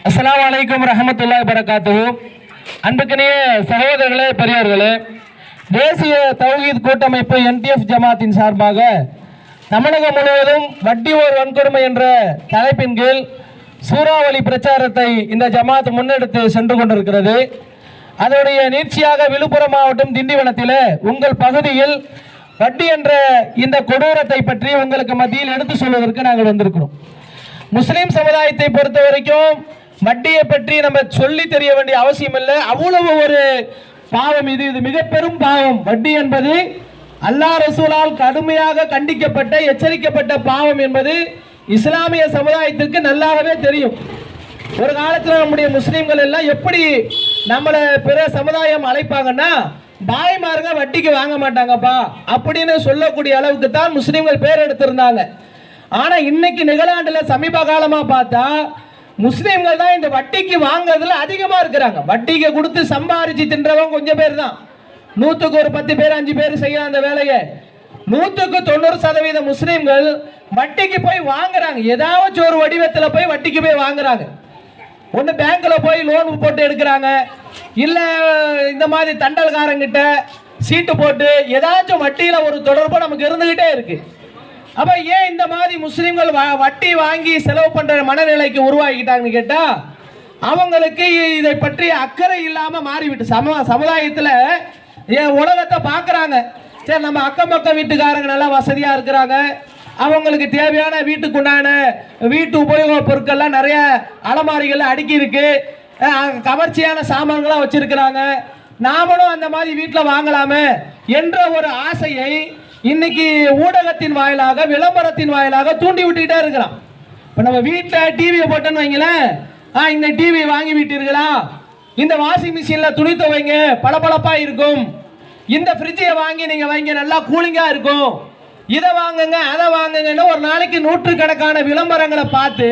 அஸ்ஸலாமு அலைக்கும் ரஹமத்துல்லாஹி வபரகாத்துஹு. அன்புக்கினிய சகோதரர்களே, பெரியவர்களே, தேசிய தௌஹீத் கூட்டமைப்பு NTF ஜமாத்தின் சார்பாக தமிழகம் முழுவதும் வட்டி ஓர் வன்கொடுமை என்ற தலைப்பின் கீழ் சூறாவளி பிரச்சாரத்தை இந்த ஜமாத் முன்னெடுத்து சென்று கொண்டிருக்கிறது. அதனுடைய நீட்சியாக விழுப்புரம் மாவட்டம் திண்டிவனத்தில் உங்கள் பகுதியில் வட்டி என்ற இந்த கொடூரத்தை பற்றி உங்களுக்கு மத்தியில் எடுத்து சொல்வதற்கு நாங்கள் வந்திருக்கிறோம். முஸ்லிம் சமுதாயத்தை பொறுத்த வரைக்கும் வட்டியை பற்றி நம்ம சொல்லி தெரிய வேண்டிய அவசியம் இல்லை. அவ்வளவு ஒரு பாவம் இது மிக பெரும் பாவம். வட்டி என்பது அல்லாஹ் ரசூலால் கடுமையாக கண்டிக்கப்பட்ட எச்சரிக்கப்பட்ட பாவம் என்பது இஸ்லாமிய சமுதாயத்திற்கு நல்லாவே தெரியும். ஒரு காலத்தில் நம்முடைய முஸ்லீம்கள் எல்லாம் எப்படி நம்மளை பிற சமுதாயம் அழைப்பாங்கன்னா, பாய்மாருங்க வட்டிக்கு வாங்க மாட்டாங்கப்பா அப்படின்னு சொல்லக்கூடிய அளவுக்கு தான் முஸ்லீம்கள் பேர் எடுத்திருந்தாங்க. ஆனால் இன்னைக்கு நிகழாண்டுல சமீப காலமாக பார்த்தா முஸ்லீம்கள் தான் இந்த வட்டிக்கு வாங்குறதுல அதிகமாக இருக்கிறாங்க. வட்டிக்கு கொடுத்து சம்பாரிச்சு தின்றவங்க கொஞ்சம் பேர் தான். 100க்கு ஒரு 10 பேர் 5 பேர் செய்யலாம் அந்த வேலையை. 100க்கு 90% முஸ்லீம்கள் வட்டிக்கு போய் வாங்குறாங்க. ஏதாவது ஒரு வடிவத்தில் போய் வட்டிக்கு போய் வாங்குறாங்க. ஒன்று பேங்க்ல போய் லோன் போட்டு எடுக்கிறாங்க, இல்லை இந்த மாதிரி தண்டல்காரங்கிட்ட சீட்டு போட்டு ஏதாச்சும் வட்டியில் ஒரு தொடர்பு நமக்கு இருந்துகிட்டே இருக்கு. அப்ப ஏன் இந்த மாதிரி முஸ்லிம்கள் வட்டி வாங்கி செலவு பண்ற மனநிலைக்கு உருவாக்கிட்டாங்கன்னு கேட்டா, அவங்களுக்கு இதை பற்றி அக்கறை இல்லாம மாறிவிட்டு சமுதாயத்தில் உலகத்தை பார்க்குறாங்க. சரி, நம்ம அக்கம் பக்கம் வீட்டுக்காரங்க நல்லா வசதியா இருக்கிறாங்க, அவங்களுக்கு தேவையான வீட்டுக்குண்டான வீட்டு உபயோக பொருட்கள்லாம் நிறைய அலமாரிகள் அடுக்கி இருக்கு, கவர்ச்சியான சாமான்களாம் வச்சிருக்கிறாங்க, நாமளும் அந்த மாதிரி வீட்டில் வாங்கலாமே என்ற ஒரு ஆசையை இன்னைக்கு ஊடகத்தின் வாயிலாக விளம்பரத்தின் வாயிலாக தூண்டி விட்டுக்கிட்டே இருக்கிறான். இப்போ நம்ம வீட்டில் டிவியை போட்டோன்னு வைங்களேன், இந்த டிவி வாங்கி விட்டீர்களா, இந்த வாஷிங் மிஷினில் துணி துவைங்க பளபளப்பாக இருக்கும், இந்த ஃப்ரிட்ஜை வாங்கி நீங்கள் வாங்கி நல்லா கூலிங்காக இருக்கும், இதை வாங்குங்க அதை வாங்குங்கன்னு ஒரு நாளைக்கு நூற்றுக்கணக்கான விளம்பரங்களை பார்த்து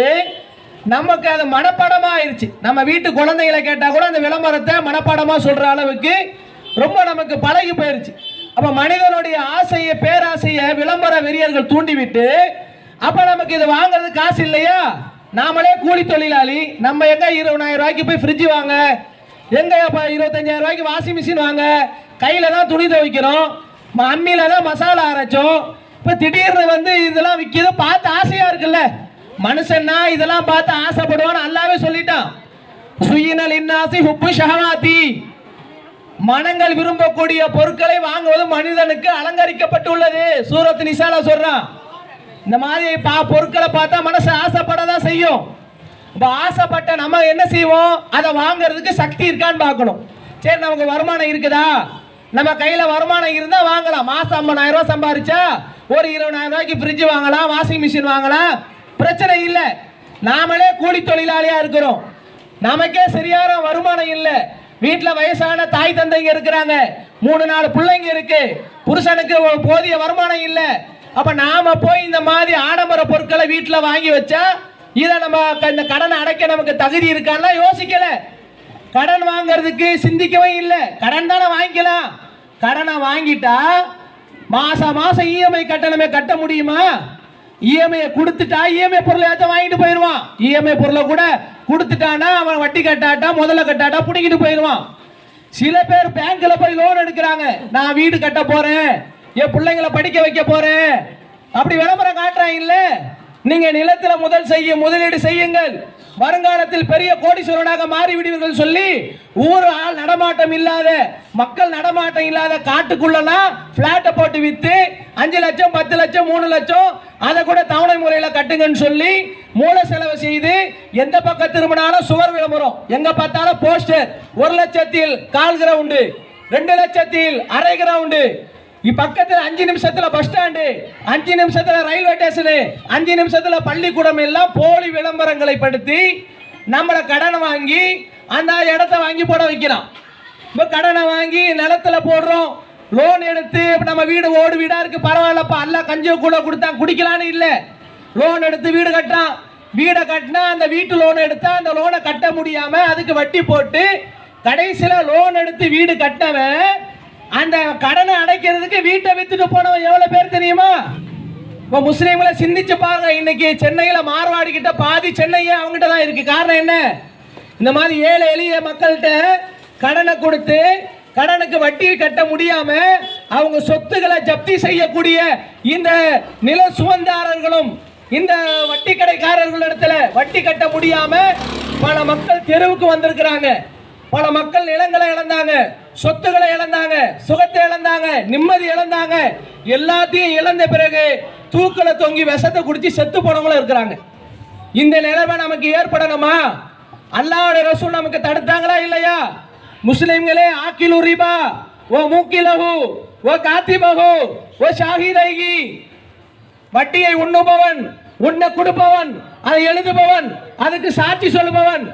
நமக்கு அது மனப்பாடமாக ஆயிடுச்சு. நம்ம வீட்டு குழந்தைகளை கேட்டால் கூட அந்த விளம்பரத்தை மனப்பாடமாக சொல்கிற அளவுக்கு ரொம்ப நமக்கு பழகி போயிடுச்சு. அப்ப மனிதனுடைய ஆசையை பேராசையை விளம்பர வெறியர்கள் தூண்டிவிட்டு, அப்ப நமக்கு இது வாங்குறது காசு இல்லையா, நாமளே கூலி தொழிலாளி, நம்ம எங்க 20,000 ரூபாய்க்கு போய் ஃப்ரிட்ஜ் வாங்க, எங்க 25,000 ரூபாய்க்கு வாஷிங் மிஷின் வாங்க, கையில தான் துணி துவைக்கிறோம், அம்மியில தான் மசாலா அரைச்சோம். இப்ப திடீர்னு இதெல்லாம் விற்கிது, பார்த்து ஆசையா இருக்குல்ல. மனுஷன்னா இதெல்லாம் பார்த்து ஆசைப்படுவான்னு அல்லாவே சொல்லிட்டான். சுயினல் இன்னாசி ஹுப்பு ஷஹவாதி, மனங்கள் விரும்பக்கூடிய பொருட்களை வாங்குவது மனிதனுக்கு அலங்கரிக்கப்பட்டுள்ளது. சூரத் நிசால சொல்றான். இந்த மாதிரி பொருட்களை பார்த்தா மனசு ஆசைப்படதான் செய்யும். ஆசைப்பட்ட நம்ம என்ன செய்வோம், அதை வாங்குறதுக்கு சக்தி இருக்கான்னு பார்க்கணும். சரி, நமக்கு வருமானம் இருக்குதா, நம்ம கையில வருமானம் இருந்தா வாங்கலாம். மாசம் 50,000 ரூபாய் சம்பாதிச்சா ஒரு 20,000 ரூபாய்க்கு ஃப்ரிட்ஜ் வாங்கலாம், வாஷிங் மிஷின் வாங்கலாம், பிரச்சனை இல்லை. நாமளே கூலி தொழிலாளியா இருக்கிறோம், நமக்கே சரியான வருமானம் இல்லை, வீட்டில் வயசான தாய் தந்தைங்க இருக்கிறாங்க, 3-4 பிள்ளைங்க இருக்கு, புருஷனுக்கு போதிய வருமானம் இல்லை. அப்ப நாம போய் இந்த மாதிரி ஆடம்பர பொருட்களை வீட்டில் வாங்கி வச்சா இதை நம்ம இந்த கடனை அடைக்க நமக்கு தகுதி இருக்கான்னா யோசிக்கல. கடன் வாங்கிறதுக்கு சிந்திக்கவே இல்லை. கடன் தானே வாங்கிக்கலாம். கடனை வாங்கிட்டா மாசம் மாசம் இஎம்ஐ கட்டணமே கட்ட முடியுமா? இஎம்ஐ கொடுத்துட்டா இஎம்ஐ பொருளை ஏற்ற வாங்கிட்டு போயிடுவான். இஎம்ஐ பொருளை கூட கொடுத்துட்டானா அவன் வட்டி கட்டாட்டா முதல்ல கட்டாட்டா பிடிக்கிட்டு போயிடுவான். சில பேர் பேங்க்ல போய் லோன் எடுக்கிறாங்க, நான் வீடு கட்ட போறேன், என் பிள்ளைங்களை படிக்க வைக்க போறேன், அப்படி விளம்பரம் காட்டுறாங்க. இல்ல, நீங்க நிலத்தில் முதலீடு செய்யுங்கள், வருங்காலத்தில் பெரிய கோடீஸ்வரனாக மாறிவிடுவீர்கள் சொல்லி ஊர் ஆள் நடமாட்டம் இல்லாத மக்கள் நடமாட்டம் இல்லாத காட்டுக்குள்ளலாம் பிளாட்டை போட்டு வித்து 5 லட்சம் 10 லட்சம் 3 லட்சம் அதை கூட தவணை முறையில் கட்டுங்கன்னு சொல்லி மூல செலவு செய்து எந்த பக்கம் திரும்பினாலும் சுவர் விளம்பரம், எங்க பார்த்தாலும் போஸ்டர், 1 லட்சத்தில் 1/4 கிரவுண்டு, 2 லட்சத்தில் அரை கிரவுண்டு, பக்கத்தில் 5 நிமிஷத்துல பஸ் ஸ்டாண்டு, 5 நிமிஷத்துல ரயில்வே ஸ்டேஷனு, 5 நிமிஷத்துல பள்ளிக்கூடம் எல்லாம் போலி விளம்பரங்களை படுத்தி நம்மளை கடனை வாங்கி அந்த இடத்தை வாங்கி போட வைக்கிறான். இப்போ கடனை வாங்கி நிலத்துல போடுறோம், லோன் எடுத்து நம்ம வீடு ஓடு வீடா இருக்கு, பரவாயில்லப்பா அல்ல கஞ்ச கூட கொடுத்தா குடிக்கலான்னு இல்லை, லோன் எடுத்து வீடு கட்டான். வீடை கட்டினா அந்த வீட்டு லோன் எடுத்தா அந்த லோனை கட்ட முடியாம அதுக்கு வட்டி போட்டு கடைசியில் லோன் எடுத்து வீடு கட்டவன் அந்த கடனை அடைக்கிறதுக்கு வீட்டை வித்துட்டு போனவன் எவ்வளவு பேர் தெரியுமா? இப்போ முஸ்லீம்களை சிந்திச்சு பாருங்க. இன்னைக்கு சென்னையில மார்வாடி கிட்ட பாதி சென்னையே அவங்ககிட்ட தான் இருக்கு. காரணம் என்ன? இந்த மாதிரி ஏழை எளிய மக்கள்கிட்ட கடனை கொடுத்து கடனுக்கு வட்டி கட்ட முடியாம அவங்க சொத்துக்களை ஜப்தி செய்யக்கூடிய இந்த நில சுவந்தாரர்களும் இந்த வட்டி கடைக்காரர்களிடத்துல வட்டி கட்ட முடியாம பல மக்கள் தெருவுக்கு வந்திருக்கிறாங்க. பல மக்கள் நிலங்களை இழந்தாங்க, சொத்துக்களை இழந்தாங்க, சுகத்தை இழந்தாங்க, நிம்மதி இழந்தாங்க. எல்லாத்தையும் இழந்த பிறகு தூக்கல தொங்கி விஷத்தை குடிச்சு செத்து போனவங்களும் இருக்கிறாங்க. இந்த நிலைமை நமக்கு ஏற்படணுமா? அல்லாஹ்வுடைய ரசூல் நமக்கு தடுத்தாங்களா இல்லையா? முஸ்லிம்களே, ஆக்கிலு ரிபா ஓ மூக்கிலஹு ஓ காத்திபஹு ஓ ஷாஹிதைகி, வட்டியை உண்ணுபவன், உண்ண கொடுப்பவன், அதை எழுதுபவன், அதுக்கு சாட்சி சொல்லுபவன்,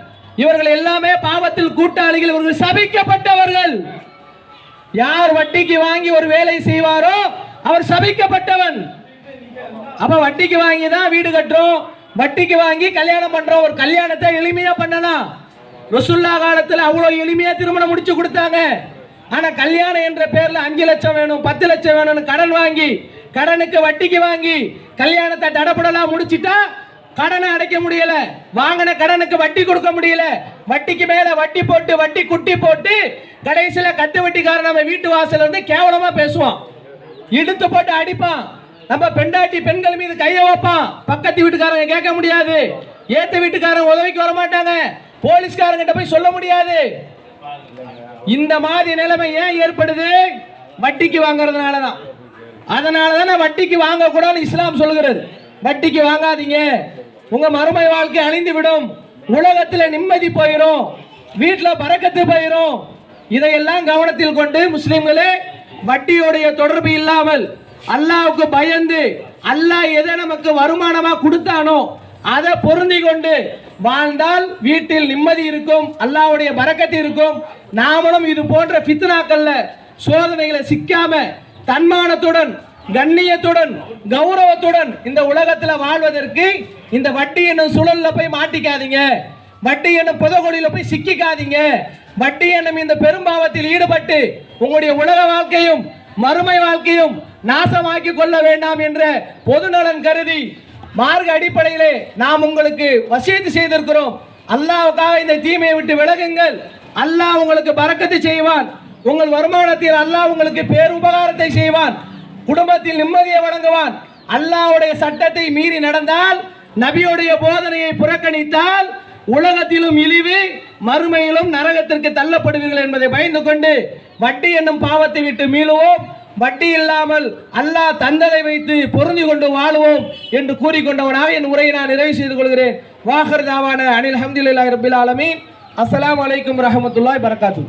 இவர்கள் எல்லாமே பாவத்தில் கூட்டாளிகள். இவர்கள் சபிக்கப்பட்டவர்கள். யார் வட்டிக்கு வாங்கி ஒரு வேலை செய்வாரோ அவர் சபிக்கப்பட்டவன். அப்ப வட்டிக்கு வாங்கி தான் வீடு கட்டுறோம், வட்டிக்கு வாங்கி கல்யாணம் பண்றோம். ஒரு கல்யாணத்தை எளிமையா பண்ணலாம். ரசூலுல்லாஹ் காலத்துல அவ்வளவு எளிமையா திருமணம் முடிச்சு கொடுத்தாங்க. ஆனா கல்யாணம் என்ற பேர்ல 5 லட்சம் வேணும், 10 லட்சம் வேணும்னு கடன் வாங்கி, கடனுக்கு வட்டிக்கு வாங்கி கல்யாணத்தை தடபடலாம் முடிச்சிட்டா கடனை அடைக்க முடியல, வாங்கின கடனுக்கு வட்டி கொடுக்க முடியல, வட்டிக்கு மேல வட்டி போட்டு வட்டி குட்டி போட்டு கடைசியில கட்டு வட்டிக்காரன் நம்ம வீட்டு வாசல் வந்து கேவலமா பேசுவான், இழுத்து போட்டு அடிப்பான், நம்ம பெண்டாட்டி பெண்கள் மீது கையை வைப்பான். பக்கத்து வீட்டுக்காரங்க கேட்க முடியாது, ஏத்த வீட்டுக்காரங்க உதவிக்கு வர மாட்டாங்க, போலீஸ்காரங்கிட்ட போய் சொல்ல முடியாது. இந்த மாதிரி நிலைமை ஏன் ஏற்படுது? வட்டிக்கு வாங்குறதுனால தான். அதனால தானே வட்டிக்கு வாங்க கூடாதுன்னு இஸ்லாம் சொல்கிறது. வட்டிக்கு வாங்காதீங்க, உங்க மறுமை வாழ்க்கை அழிந்து விடும், உலகத்துல நிம்மதி போயிடும், வீட்டுல பரக்கத்து போயிடும். இதையெல்லாம் கவனத்தில் கொண்டு முஸ்லிம்களே, வட்டியோடைய தொடர்பு இல்லாமல் அல்லாஹ்வுக்கு பயந்து அல்லாஹ் எதை நமக்கு வருமானமா கொடுத்தானோ அதை பொருந்தி கொண்டு வாழ்ந்தால் வீட்டில் நிம்மதி இருக்கும், அல்லாஹ்வுடைய பரக்கத்து இருக்கும். நாமளும் இது போன்ற ஃபித்னாக்கள்ல சோதனைகளை சிக்காம தன்மானத்துடன் கண்ணியத்துடன் கௌரவத்துடன் இந்த உலகத்துல வாழ்வதற்கு இந்த வட்டி என்னும் சுழல்ல போய் மாட்டிக்காதீங்க, வட்டி என்னும் புதகொலியில போய் சிக்கிக்காதீங்க. வட்டி என்னும் இந்த பெரும்பாவத்தில் ஈடுபட்டு உங்களுடைய உலக வாழ்க்கையும் மறுமை வாழ்க்கையும் நாசமாக்கி கொள்ள வேண்டாம் என்ற பொதுநலன் கருதி மார்க்க அடிப்படையிலே நாம் உங்களுக்கு வசியத்து செய்திருக்கிறோம். அல்லாஹ்வுக்காக இந்த தீமையை விட்டு விலகுங்கள், அல்லாஹ் உங்களுக்கு பரக்கத்து செய்வான், உங்கள் வருமானத்தில் அல்லாஹ் உங்களுக்கு பேருபகாரத்தை செய்வான், குடும்பத்தில் நிம்மதியை வழங்குவான். அல்லாஹ்வுடைய சட்டத்தை மீறி நடந்தால், நபியுடைய போதனையை புறக்கணித்தால் உலகத்திலும் இழிவு, மறுமையிலும் நரகத்திற்கு தள்ளப்படுவீர்கள் என்பதை பயந்து கொண்டு வட்டி என்னும் பாவத்தை விட்டு மீளுவோம். வட்டி இல்லாமல் அல்லாஹ் தந்ததை வைத்து பொருந்தி கொண்டு வாழுவோம் என்று கூறிக்கொண்டவனாக என் உரையை நான் நிறைவு செய்து கொள்கிறேன். வாஹர் தாவான அனில் அல்ஹம்துலில்லாஹி ரப்பில் ஆலமீன். அஸ்ஸலாமு அலைக்கும் வரஹ்மத்துல்லாஹி வபரகாத்துஹு.